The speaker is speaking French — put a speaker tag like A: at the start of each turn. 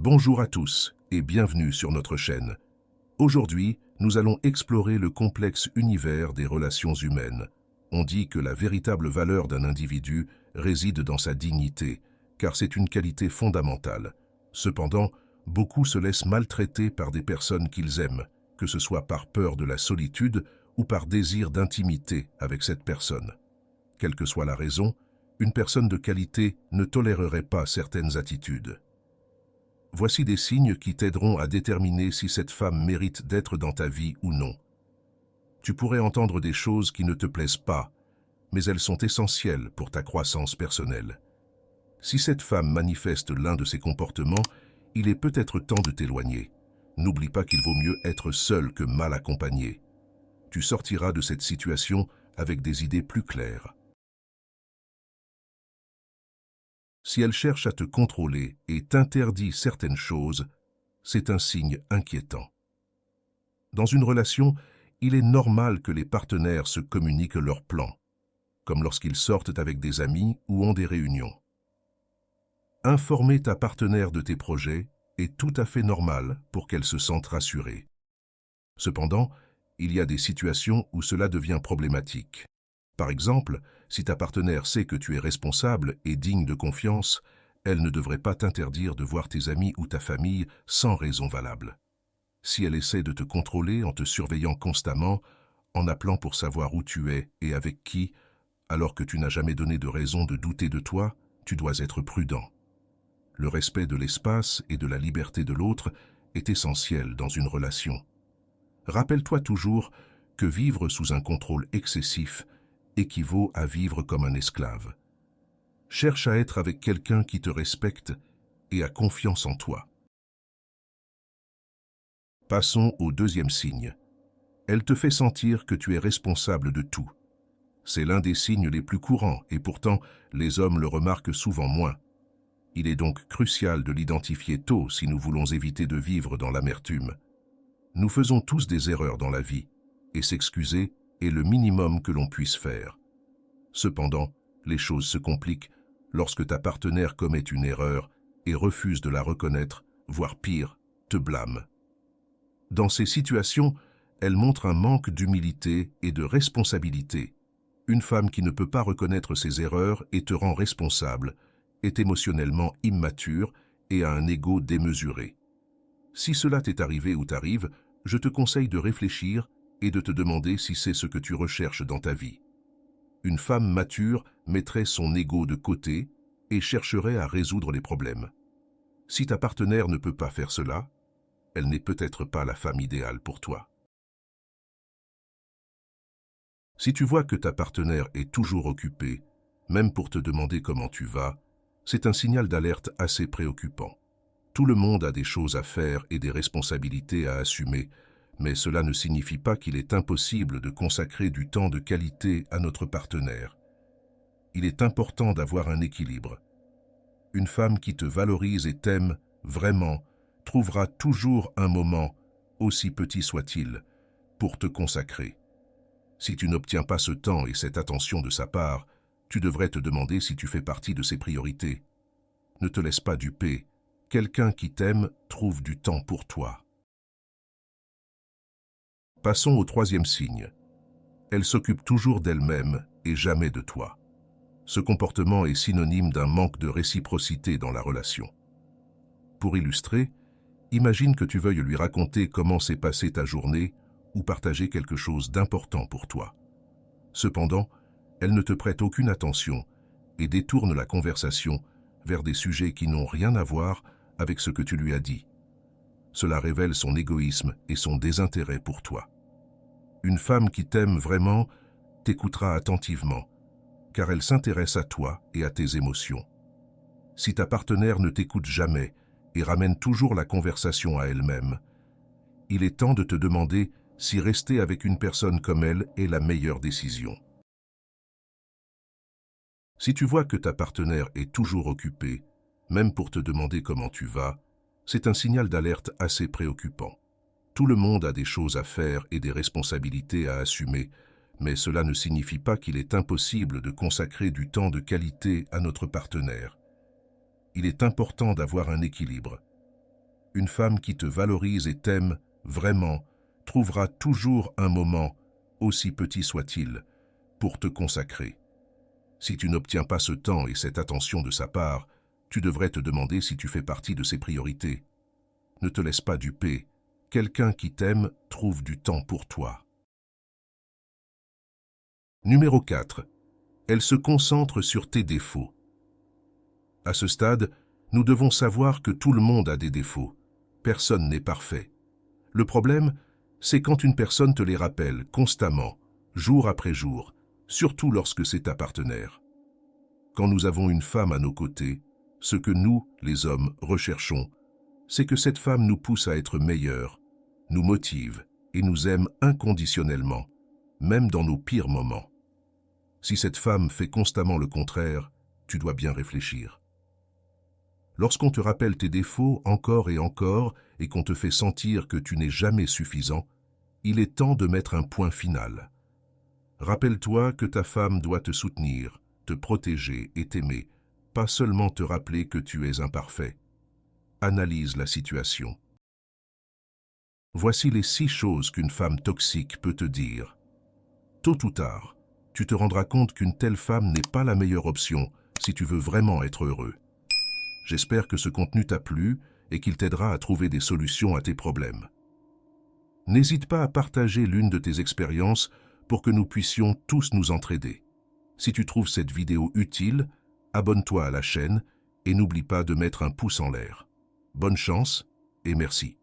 A: Bonjour à tous et bienvenue sur notre chaîne. Aujourd'hui, nous allons explorer le complexe univers des relations humaines. On dit que la véritable valeur d'un individu réside dans sa dignité, car c'est une qualité fondamentale. Cependant, beaucoup se laissent maltraiter par des personnes qu'ils aiment, que ce soit par peur de la solitude ou par désir d'intimité avec cette personne. Quelle que soit la raison, une personne de qualité ne tolérerait pas certaines attitudes. Voici des signes qui t'aideront à déterminer si cette femme mérite d'être dans ta vie ou non. Tu pourrais entendre des choses qui ne te plaisent pas, mais elles sont essentielles pour ta croissance personnelle. Si cette femme manifeste l'un de ces comportements, il est peut-être temps de t'éloigner. N'oublie pas qu'il vaut mieux être seul que mal accompagné. Tu sortiras de cette situation avec des idées plus claires. Si elle cherche à te contrôler et t'interdit certaines choses, c'est un signe inquiétant. Dans une relation, il est normal que les partenaires se communiquent leurs plans, comme lorsqu'ils sortent avec des amis ou ont des réunions. Informer ta partenaire de tes projets est tout à fait normal pour qu'elle se sente rassurée. Cependant, il y a des situations où cela devient problématique. Par exemple, si ta partenaire sait que tu es responsable et digne de confiance, elle ne devrait pas t'interdire de voir tes amis ou ta famille sans raison valable. Si elle essaie de te contrôler en te surveillant constamment, en appelant pour savoir où tu es et avec qui, alors que tu n'as jamais donné de raison de douter de toi, tu dois être prudent. Le respect de l'espace et de la liberté de l'autre est essentiel dans une relation. Rappelle-toi toujours que vivre sous un contrôle excessif équivaut à vivre comme un esclave. Cherche à être avec quelqu'un qui te respecte et a confiance en toi. Passons au deuxième signe. Elle te fait sentir que tu es responsable de tout. C'est l'un des signes les plus courants et pourtant, les hommes le remarquent souvent moins. Il est donc crucial de l'identifier tôt si nous voulons éviter de vivre dans l'amertume. Nous faisons tous des erreurs dans la vie et s'excuser est le minimum que l'on puisse faire. Cependant, les choses se compliquent lorsque ta partenaire commet une erreur et refuse de la reconnaître, voire pire, te blâme. Dans ces situations, elle montre un manque d'humilité et de responsabilité. Une femme qui ne peut pas reconnaître ses erreurs et te rend responsable est émotionnellement immature et a un ego démesuré. Si cela t'est arrivé ou t'arrive, je te conseille de réfléchir et de te demander si c'est ce que tu recherches dans ta vie. Une femme mature mettrait son ego de côté et chercherait à résoudre les problèmes. Si ta partenaire ne peut pas faire cela, elle n'est peut-être pas la femme idéale pour toi. Si tu vois que ta partenaire est toujours occupée, même pour te demander comment tu vas, c'est un signal d'alerte assez préoccupant. Tout le monde a des choses à faire et des responsabilités à assumer, mais cela ne signifie pas qu'il est impossible de consacrer du temps de qualité à notre partenaire. Il est important d'avoir un équilibre. Une femme qui te valorise et t'aime vraiment trouvera toujours un moment, aussi petit soit-il, pour te consacrer. Si tu n'obtiens pas ce temps et cette attention de sa part, tu devrais te demander si tu fais partie de ses priorités. Ne te laisse pas duper. Quelqu'un qui t'aime trouve du temps pour toi. Passons au troisième signe. Elle s'occupe toujours d'elle-même et jamais de toi. Ce comportement est synonyme d'un manque de réciprocité dans la relation. Pour illustrer, imagine que tu veuilles lui raconter comment s'est passée ta journée ou partager quelque chose d'important pour toi. Cependant, elle ne te prête aucune attention et détourne la conversation vers des sujets qui n'ont rien à voir avec ce que tu lui as dit. Cela révèle son égoïsme et son désintérêt pour toi. Une femme qui t'aime vraiment t'écoutera attentivement, car elle s'intéresse à toi et à tes émotions. Si ta partenaire ne t'écoute jamais et ramène toujours la conversation à elle-même, il est temps de te demander si rester avec une personne comme elle est la meilleure décision. Si tu vois que ta partenaire est toujours occupée, même pour te demander comment tu vas, c'est un signal d'alerte assez préoccupant. Tout le monde a des choses à faire et des responsabilités à assumer, mais cela ne signifie pas qu'il est impossible de consacrer du temps de qualité à notre partenaire. Il est important d'avoir un équilibre. une femme qui te valorise et t'aime vraiment trouvera toujours un moment, aussi petit soit-il, pour te consacrer. Si tu n'obtiens pas ce temps et cette attention de sa part, tu devrais te demander si tu fais partie de ses priorités. Ne te laisse pas duper. Quelqu'un qui t'aime trouve du temps pour toi. Numéro 4. Elle se concentre sur tes défauts. À ce stade, nous devons savoir que tout le monde a des défauts. Personne n'est parfait. Le problème, c'est quand une personne te les rappelle constamment, jour après jour, surtout lorsque c'est ta partenaire. Quand nous avons une femme à nos côtés, ce que nous, les hommes, recherchons, c'est que cette femme nous pousse à être meilleurs, nous motive et nous aime inconditionnellement, même dans nos pires moments. Si cette femme fait constamment le contraire, tu dois bien réfléchir. Lorsqu'on te rappelle tes défauts encore et qu'on te fait sentir que tu n'es jamais suffisant, il est temps de mettre un point final. Rappelle-toi que ta femme doit te soutenir, te protéger et t'aimer, pas seulement te rappeler que tu es imparfait. Analyse la situation. Voici les 6 choses qu'une femme toxique peut te dire. Tôt ou tard, tu te rendras compte qu'une telle femme n'est pas la meilleure option si tu veux vraiment être heureux. J'espère que ce contenu t'a plu et qu'il t'aidera à trouver des solutions à tes problèmes. N'hésite pas à partager l'une de tes expériences pour que nous puissions tous nous entraider. Si tu trouves cette vidéo utile, abonne-toi à la chaîne et n'oublie pas de mettre un pouce en l'air. Bonne chance et merci.